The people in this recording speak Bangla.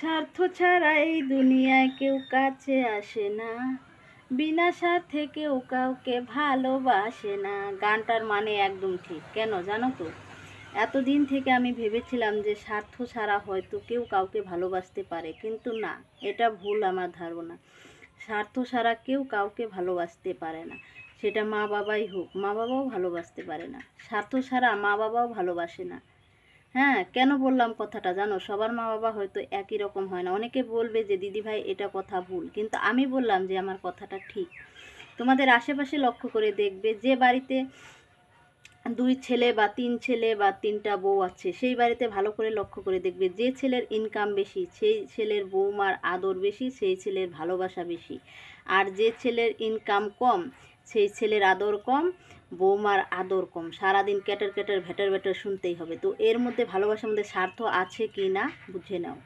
স্বার্থ ছাড়া এই দুনিয়ায় কেউ কাছে আসে না, বিনা স্বার্থে কেউ কাউকে ভালোবাসে না। গানটার মানে একদম ঠিক। কেন জানো তো? এতদিন থেকে আমি ভেবেছিলাম যে স্বার্থ ছাড়া হয়তো কেউ কাউকে ভালোবাসতে পারে, কিন্তু না, এটা ভুল আমার ধারণা। স্বার্থ ছাড়া কেউ কাউকে ভালোবাসতে পারে না, সেটা মা বাবাই হোক। মা বাবাও ভালোবাসতে পারে না, স্বার্থ ছাড়া মা বাবাও ভালোবাসে না। হ্যাঁ, কেন বললাম কথাটা জানো? সবার মা বাবা হয়তো একই রকম হয় না। অনেকে বলবে যে দিদি ভাই এটা কথা ভুল, কিন্তু আমি বললাম যে আমার কথাটা ঠিক। তোমাদের আশেপাশে লক্ষ্য করে দেখবে, যে বাড়িতে 2 ছেলে বা 3 ছেলে বা 3টা বউ আছে, সেই বাড়িতে ভালো করে লক্ষ্য করে দেখবে, যে ছেলের ইনকাম বেশি সেই ছেলের বৌমার আদর বেশি, সেই ছেলের ভালোবাসা বেশি। আর যে ছেলের ইনকাম কম সেই ছেলের আদর কম, বৌমার আদর কম। সারাদিন ক্যাটের ক্যাটের ভেটের ভেটের শুনতেই হবে। তো এর মধ্যে ভালোবাসার মধ্যে স্বার্থ আছে কি না বুঝে নাও।